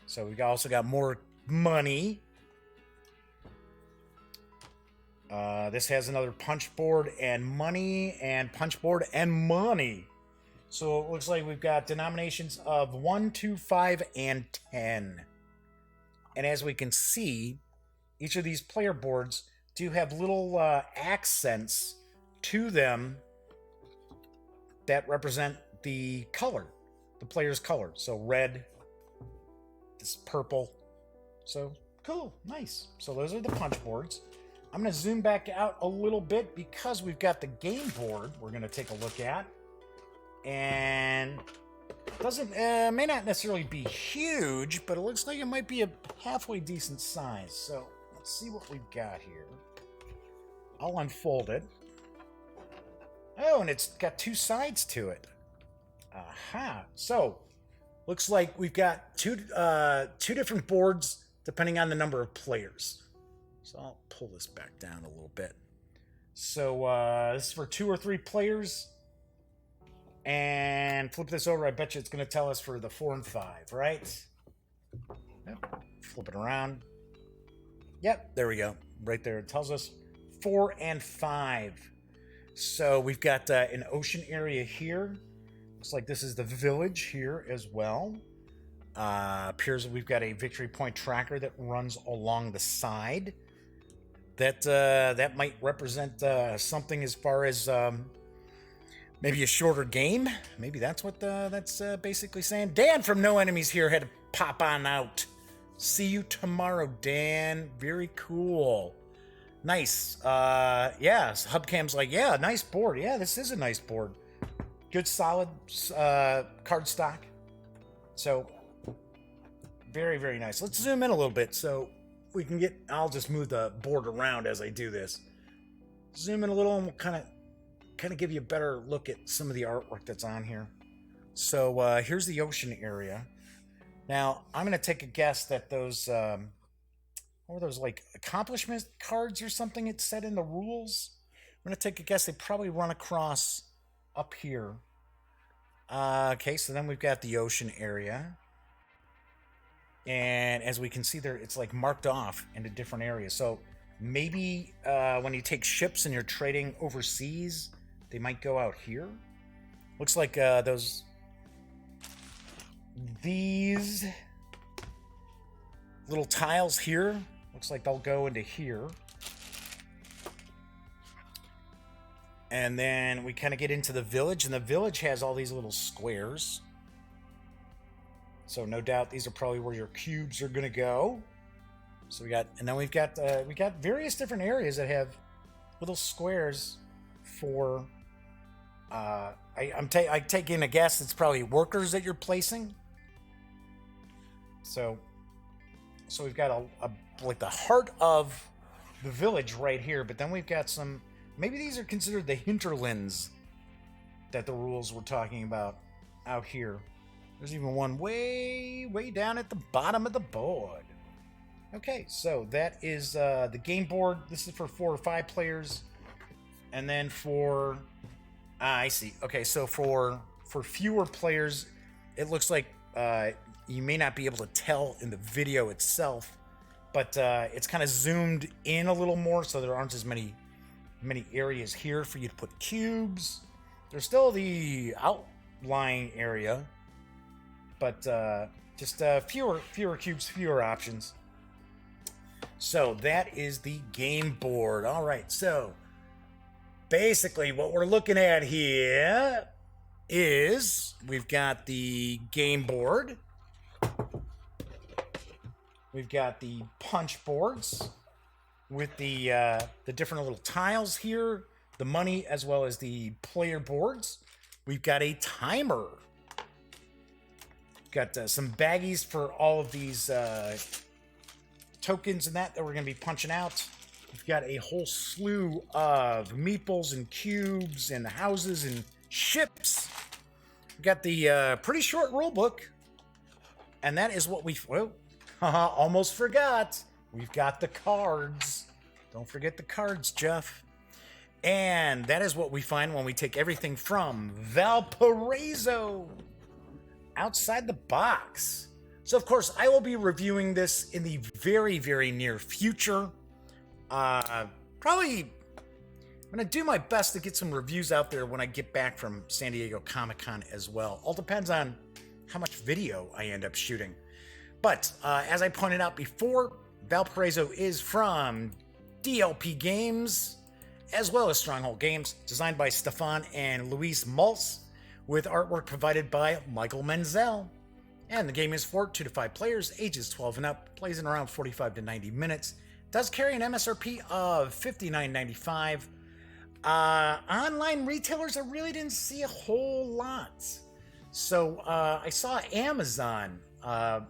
So we've also got more money. This has another punch board and money and punch board and money. So it looks like we've got denominations of 1, 2, 5, and 10. And as we can see, each of these player boards do have little accents to them that represent the color, the player's color. So red, this purple. So cool, nice. So those are the punch boards. I'm going to zoom back out a little bit because we've got the game board we're going to take a look at. And doesn't may not necessarily be huge, but it looks like it might be a halfway decent size. So let's see what we've got here. I'll unfold it. Oh, and it's got two sides to it. Aha. So, looks like we've got two different boards depending on the number of players. So I'll pull this back down a little bit. So this is for 2 or 3 players. And flip this over. I bet you it's going to tell us for the 4 and 5, right? Yep. Flip it around. Yep, there we go. Right there. It tells us 4 and 5. So we've got an ocean area here. Looks like this is the village here as well. Appears we've got a victory point tracker that runs along the side. That might represent something as far as maybe a shorter game. Maybe that's what that's basically saying. Dan from No Enemies here had to pop on out. See you tomorrow, Dan. Very cool. Nice. Yeah, Hubcam's like, yeah, nice board. Yeah, this is a nice board. Good, solid card stock. So, very, very nice. Let's zoom in a little bit so we can get... I'll just move the board around as I do this. Zoom in a little and we'll kind of give you a better look at some of the artwork that's on here. So, here's the ocean area. Now, I'm going to take a guess that those... what were those, like, accomplishment cards or something it said in the rules? I'm going to take a guess they probably run across up here. Okay, so then we've got the ocean area. And as we can see there, it's like marked off into different areas. So maybe when you take ships and you're trading overseas, they might go out here. Looks like these little tiles here, looks like they'll go into here. And then we kind of get into the village, and the village has all these little squares. So no doubt these are probably where your cubes are going to go. So we got various different areas that have little squares for I'm taking a guess it's probably workers that you're placing. So we've got like the heart of the village right here, but then we've got some, maybe these are considered the hinterlands that the rules were talking about out here. There's even one way down at the bottom of the board. Okay, so that is the game board. This is for 4 or 5 players. And then for... I see. Okay, so for fewer players, it looks like you may not be able to tell in the video itself, but it's kind of zoomed in a little more, so there aren't as many areas here for you to put cubes. There's still the outlying area, but just fewer cubes, fewer options. So that is the game board. All right, so basically what we're looking at here is we've got the game board. We've got the punch boards with the different little tiles here, the money as well as the player boards. We've got a timer. Got some baggies for all of these tokens and that we're going to be punching out. We've got a whole slew of meeples and cubes and houses and ships. We've got the pretty short rule book. And that is what almost forgot. We've got the cards. Don't forget the cards, Jeff. And that is what we find when we take everything from Valparaiso. Outside the box. So, of course, I will be reviewing this in the very, very near future. Probably, I'm going to do my best to get some reviews out there when I get back from San Diego Comic-Con as well. All depends on how much video I end up shooting. But, as I pointed out before, Valparaiso is from DLP Games, as well as Stronghold Games, designed by Stefan and Luis Maltz, with artwork provided by Michael Menzel. And the game is for 2 to 5 players, ages 12 and up, plays in around 45 to 90 minutes. Does carry an MSRP of $59.95. Online retailers, I really didn't see a whole lot. So I saw Amazon. I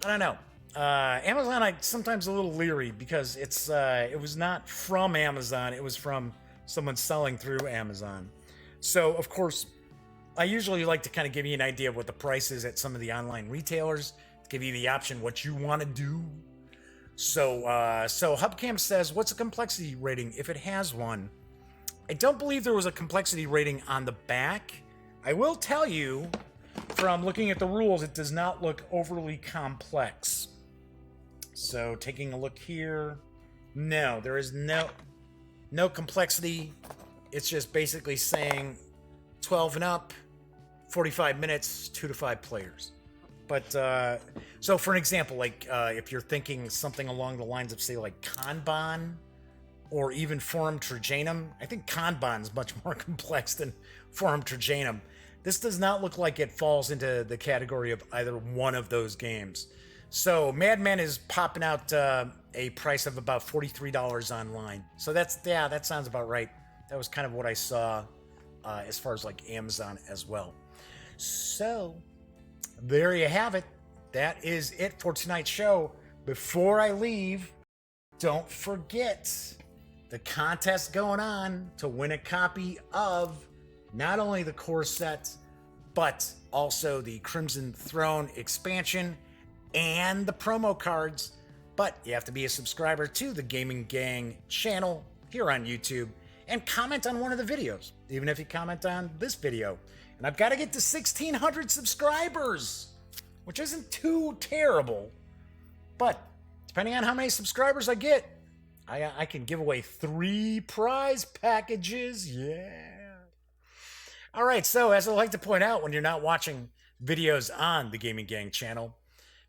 don't know. Amazon, I'm sometimes a little leery because it was not from Amazon. It was from someone selling through Amazon. So, of course, I usually like to kind of give you an idea of what the price is at some of the online retailers, to give you the option what you want to do. So Hubcam says, what's a complexity rating if it has one? I don't believe there was a complexity rating on the back. I will tell you, from looking at the rules, it does not look overly complex. So taking a look here, no, there is no complexity. It's just basically saying 12 and up, 45 minutes, 2 to 5 players. But so for an example, like if you're thinking something along the lines of, say, like Kanban or even Forum Trajanum, I think Kanban is much more complex than Forum Trajanum. This does not look like it falls into the category of either one of those games. So Madman is popping out a price of about $43 online. So that sounds about right. That was kind of what I saw as far as like Amazon as well. So there you have it. That is it for tonight's show. Before I leave, don't forget the contest going on to win a copy of not only the core set, but also the Crimson Throne expansion and the promo cards. But you have to be a subscriber to the Gaming Gang channel here on YouTube and comment on one of the videos, even if you comment on this video. And I've got to get to 1,600 subscribers, which isn't too terrible. But depending on how many subscribers I get, I can give away 3 prize packages. Yeah. All right, so as I like to point out when you're not watching videos on the Gaming Gang channel,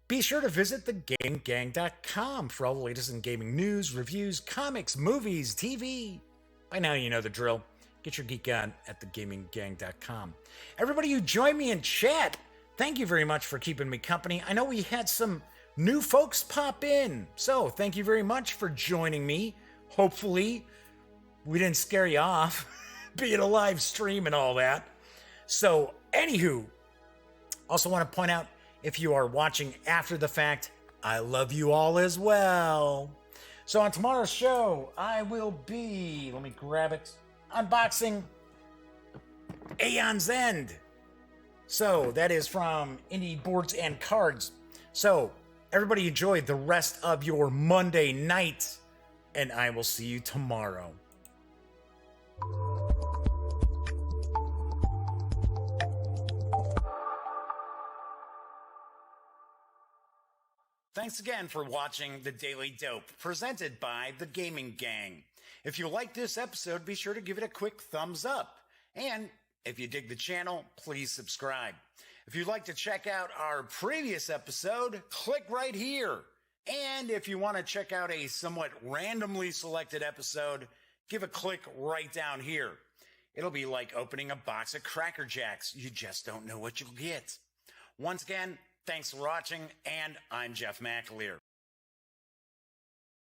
be sure to visit thegaminggang.com for all the latest in gaming news, reviews, comics, movies, TV. By now you know the drill. Get your geek on at thegaminggang.com. Everybody who joined me in chat, thank you very much for keeping me company. I know we had some new folks pop in, so thank you very much for joining me. Hopefully we didn't scare you off being a live stream and all that. So anywho, also want to point out, if you are watching after the fact, I love you all as well. So on tomorrow's show, I will be, let me grab it, unboxing Aeon's End. So that is from Indie Boards and Cards. So everybody enjoy the rest of your Monday night, and I will see you tomorrow. Thanks again for watching The Daily Dope, presented by The Gaming Gang. If you like this episode, be sure to give it a quick thumbs up. And if you dig the channel, please subscribe. If you'd like to check out our previous episode, click right here. And if you want to check out a somewhat randomly selected episode, give a click right down here. It'll be like opening a box of Cracker Jacks. You just don't know what you'll get. Once again, thanks for watching, and I'm Jeff McAleer.